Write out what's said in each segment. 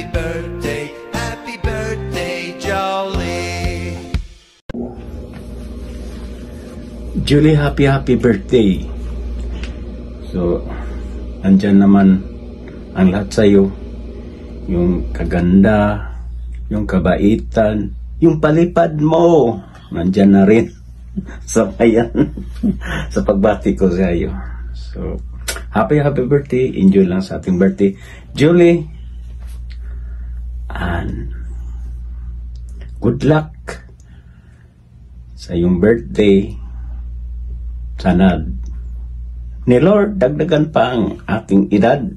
happy birthday, Jolly. Julie, happy birthday. So, andyan naman ang lahat sa'yo. Yung kaganda, yung kabaitan, yung palipad mo, nandyan na rin. Sabayan sa pagbati ko sa'yo. So, happy birthday. Enjoy lang sa ating birthday, Julie. And good luck sa iyong birthday. Sana ni Lord dagdagan pa ang ating edad,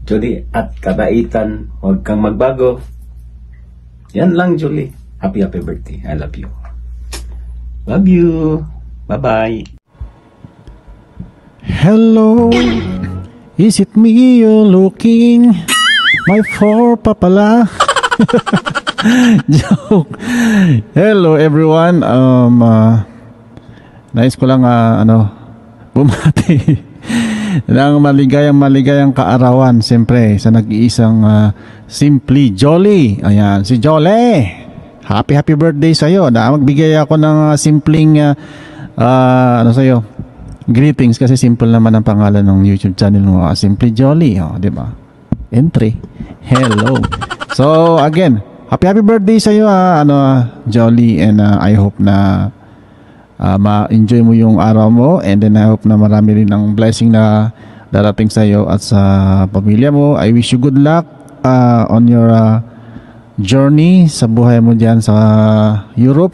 Julie, at kabaitan. Huwag kang magbago. Yan lang, Julie. Happy birthday. I love you. Love you. Bye-bye. Hello, is it me you're looking? My for papala. Joke. Hello everyone. Nais ko lang bumati ng maligayang kaarawan, siyempre sa nag-iisang Simply Jolly. Ayan, si Jolly. Happy birthday sa'yo. Magbigay ako ng simpleng sa'yo, greetings, kasi simple naman ang pangalan ng YouTube channel mo, Simply Jolly, di ba? Entry. Hello. So again, happy birthday sa'yo, Jolly, and I hope na ma-enjoy mo yung araw mo, and then I hope na marami rin ang blessing na darating sa iyo at sa pamilya mo. I wish you good luck on your journey sa buhay mo dyan sa Europe,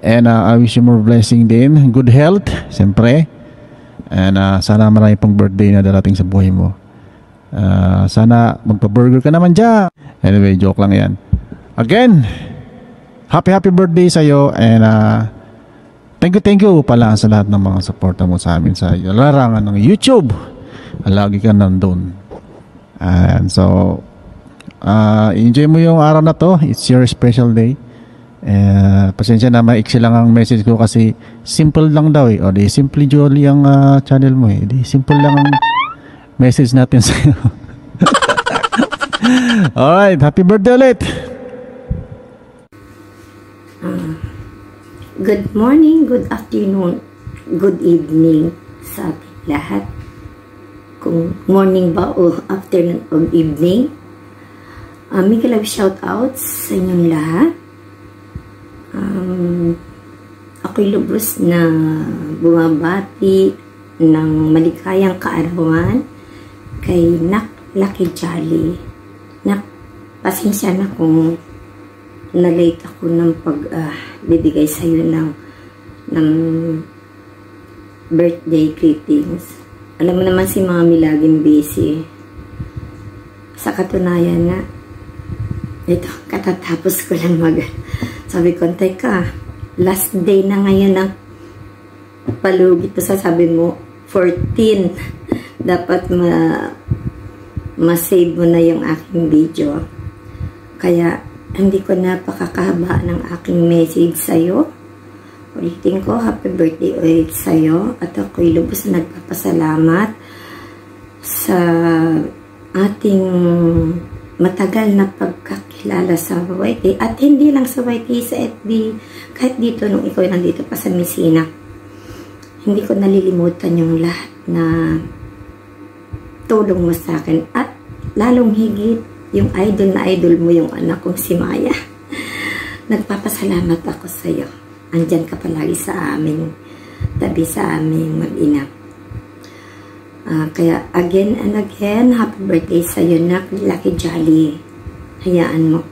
and I wish you more blessing din, good health siyempre, and sana marami pang birthday na darating sa buhay mo. Sana magpa-burger ka naman dyan. Anyway, joke lang yan. Again, happy birthday sa iyo, and thank you pala sa lahat ng mga suporta mo sa amin sa larangan ng YouTube. Lagi ka nandun. And so, enjoy mo yung araw na to. It's your special day. Pasensya na, maiksi lang ang message ko kasi simple lang daw . O di, Simply Jolly ang channel mo . Di, simple lang ang message natin sa'yo. Alright, happy birthday ulit! Good morning, good afternoon, good evening sa ating lahat. Kung morning ba o afternoon o evening, mega love shout out sa inyong lahat. Ako'y lubos na bumabati ng maligayang kaarawan kay Lucky Jolly. Pasensya na kung na-late ako ng pagbibigay sa iyo ng birthday greetings. Alam mo naman si Mami laging busy. Sa katunayan nga, ito, katatapos ko lang sabi ko, teka, last day na ngayon ng palugit. Sasabi mo, 14. Dapat ma-save mo na yung aking video. Kaya, hindi ko napakakahaba ng aking message sa'yo. Ulitin ko, happy birthday ulit sa'yo. At ako'y lubos na nagpapasalamat sa ating matagal na pagkakilala sa YT. At hindi lang sa YT, sa FB. Kahit dito, nung ikaw nandito pa sa Messina. Hindi ko nalilimutan yung lahat na tulong mo sa akin. At lalong higit, yung idol na idol mo, yung anak kong si Maya. Nagpapasalamat ako sa iyo. Andyan ka palagi sa amin, tabi sa aming mag-ina. Kaya again and again, happy birthday sa iyo, Lucky Jolly. Hayaan mo.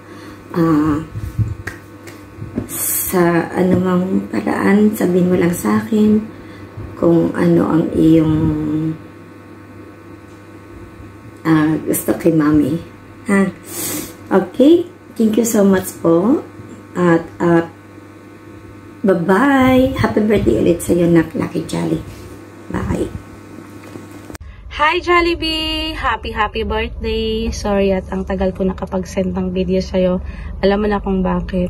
Sa anumang paraan, sabihin mo lang sa akin kung ano ang iyong gusto kay Mami. Okay, thank you so much po. At bye-bye. Happy birthday ulit sa iyo, Lucky Jolly. Bye. Hi Jollibee! Happy birthday! Sorry at ang tagal ko nakapag-send ng video sa'yo. Alam mo na kung bakit.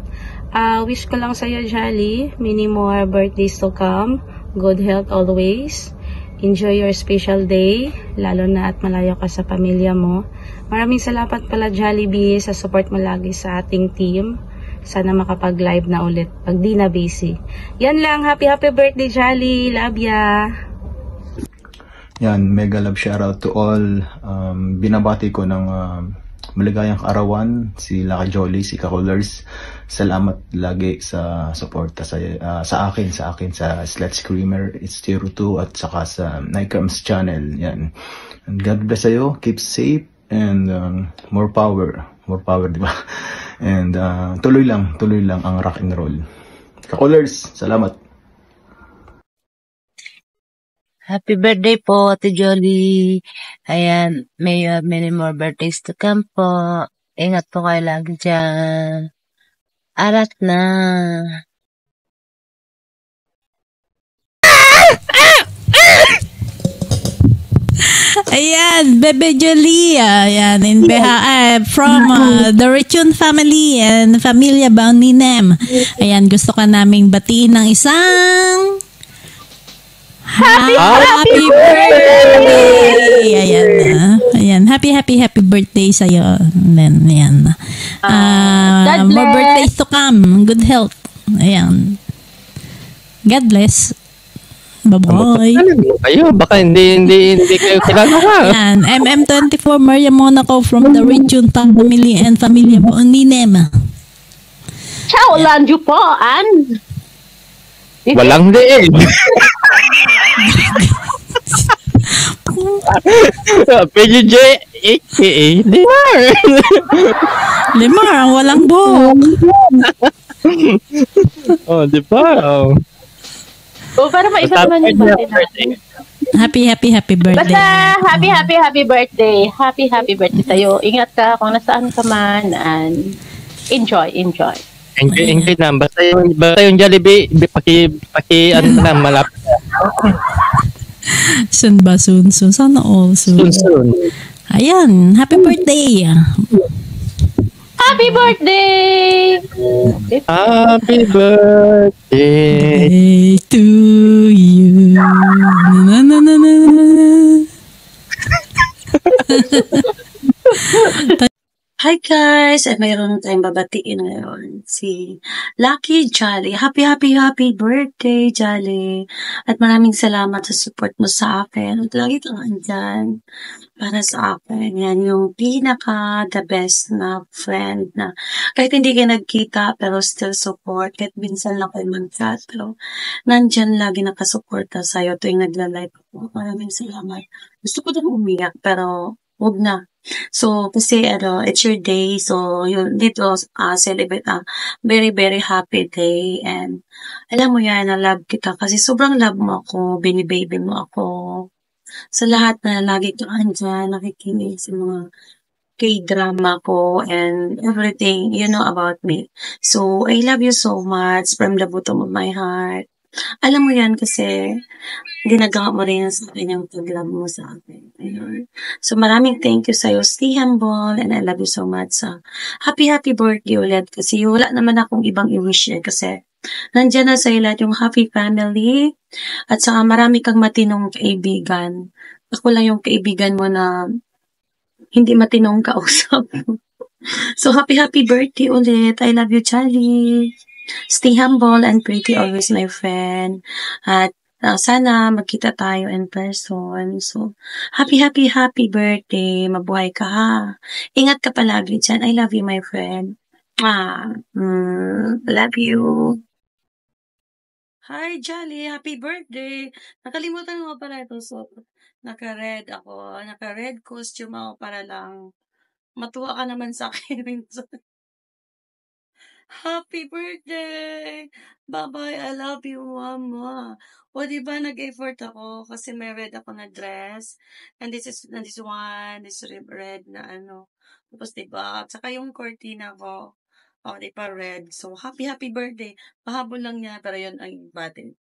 Wish ko lang sa'yo, Jolly, many more birthdays to come. Good health always. Enjoy your special day, lalo na at malayo ka sa pamilya mo. Maraming salamat pala Jollibee sa support mo lagi sa ating team. Sana makapag-live na ulit pag di na busy. Yan lang, happy birthday Jolly, love ya! Yan, mega love shoutout to all. Binabati ko ng maligayang kaarawan si Laka Jolly, si Kakulers. Salamat lagi sa suporta sa akin sa Slet Screamer, It's Zero 2 at saka sa Nikams channel. Yan. And God bless sa'yo, keep safe and more power, di ba? And tuloy lang ang rock and roll. Kakulers, salamat. Happy birthday po, Ate Jolly. Ayan, may you have many more birthdays to come po. Ingat po kayo lagi dyan. Arat na. Ayan, Bebe Jolie. Ayan, from the Richun family and Familia Bauninem. Ayan, gusto ka naming batiin ng isang Happy birthday! Ayan. Happy birthday sa'yo. Then, ayan. More birthdays to come. Good health. Ayan. God bless. Bye-bye. Ayo, baka hindi kayo kilala ha. Ayan. MM24 Maria Monaco from the Richun family and Familia Bauninem. Ciao, Lanju po, Ann. Walang din. PJJ, aka Limar, ang walang buhok. Oh, di ba? Oh. Para maiba naman yung birthday. Happy birthday. Basta happy birthday. Happy birthday sa'yo. Ingat ka kung nasaan ka man and enjoy. Enjoy na. Basta yung Jollibee, ano na, malapit. Soon ba? Soon. Sana all soon. Soon. Ayan. Happy birthday. Happy birthday! Happy birthday to you. Hi guys! At mayroon tayong babatiin ngayon. Si Lucky Jolly. Happy birthday, Jolly. At maraming salamat sa support mo sa akin. At lagi kang andyan para sa akin. Yan yung the best na friend na kahit hindi kayo nagkita pero still support. Kahit minsan lang kayo mag-chat pero nandyan lagi nakasuporta sa'yo tuwing nagla-live ako. Maraming salamat. Gusto ko din umiyak pero huwag na. So, kasi it's your day, so you need to celebrate a very, very happy day. And alam mo yan, na love kita kasi sobrang love mo ako, binibaby mo ako. Sa lahat na lagi kang andyan, nakikinig sa mga K-drama ko and everything you know about me. So, I love you so much from the bottom of my heart. Alam mo yan kasi ginagawa mo rin sa akin yung pag-love mo sa akin. Ayun. So maraming thank you sa'yo. Stay humble and I love you so much. Happy birthday ulit kasi wala naman akong ibang i-wish kasi nandyan na sa'yo lahat yung happy family at saka marami kang matinong kaibigan. Ako lang yung kaibigan mo na hindi matinong kausap. So happy birthday ulit. I love you, Charlie. Stay humble and pretty always, my friend. At sana magkita tayo in person. So, happy birthday. Mabuhay ka ha. Ingat ka palagi dyan. I love you, my friend. Love you. Hi, Jolly. Happy birthday. Nakalimutan mo pala ito. So, naka-red ako. Naka-red costume ako para lang matuwa ka naman sa akin. Happy birthday! Bye-bye, I love you, mama. O, diba, nag-effort ako kasi may red ako na dress. And this one, this red na ano. Tapos, diba, at saka yung cortina ko, diba, red. So, happy birthday. Pahabol lang niya, pero yun ang batin.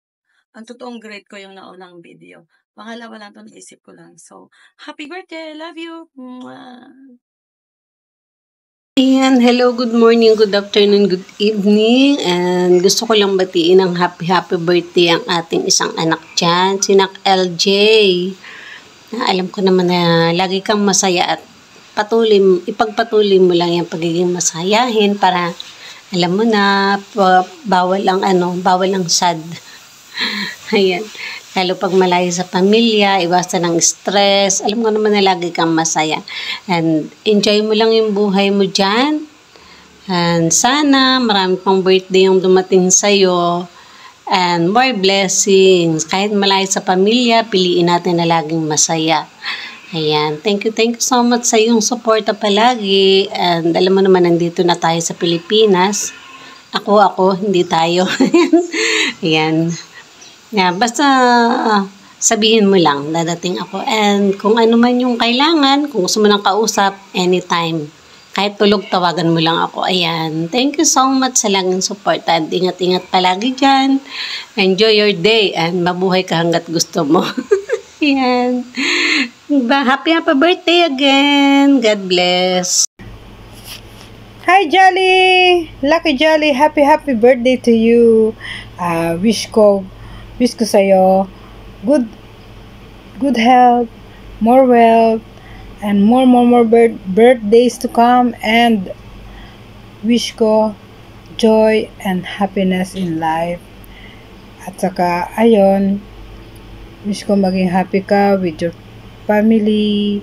Ang totoong grade ko yung naunang video. Pangalawa lang ito, naisip ko lang. So, happy birthday, I love you. Mwah. Ayan, hello, good morning, good afternoon, good evening. And gusto ko lang batiin ng happy birthday ang ating isang anak dyan, si Nak LJ. Alam ko naman na lagi kang masaya at ipagpatuloy mo lang yung pagiging masayahin para alam mo na bawal ang sad. Ayan. Lalo pag malayo sa pamilya, iwasan ng stress. Alam ko naman na lagi kang masaya. And enjoy mo lang yung buhay mo dyan. And sana marami pang birthday yung dumating sa'yo. And more blessings. Kahit malayo sa pamilya, piliin natin na laging masaya. Ayan. Thank you so much sa iyong suporta palagi. And alam mo naman, nandito na tayo sa Pilipinas. Ako, hindi tayo. Ayan. Yeah, basta sabihin mo lang, dadating ako. And kung ano man yung kailangan, kung gusto mo nang kausap, anytime. Kahit tulog, tawagan mo lang ako. Ayan. Thank you so much sa laging support. And ingat-ingat palagi dyan. Enjoy your day. And mabuhay ka hanggat gusto mo. Ayan. Happy birthday again. God bless. Hi Jolly! Lucky Jolly, happy birthday to you. Wish ko sa'yo good health, more wealth, and more birthdays to come, and wish ko joy and happiness in life. At saka, ayun, wish ko maging happy ka with your family,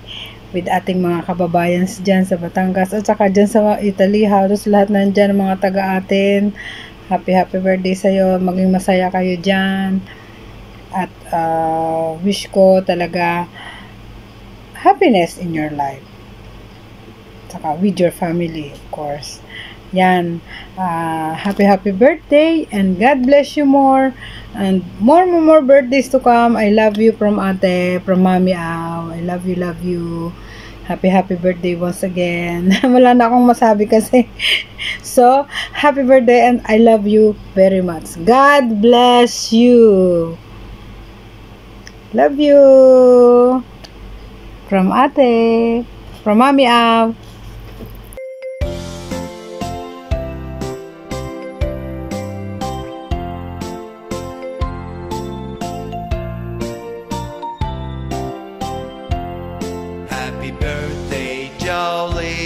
with ating mga kababayan dyan sa Batangas, at saka dyan sa Italy, halos lahat nandyan, mga taga atin. Happy birthday sa'yo. Maging masaya kayo dyan. At wish ko talaga happiness in your life. Saka with your family, of course. Yan. Happy birthday and God bless you more. And more birthdays to come. I love you from ate, from Mami Aw. I love you. Happy birthday once again. Wala na akong masabi kasi. So, happy birthday and I love you very much. God bless you. Love you. From ate, from Mami Aw. Happy birthday, Jolly.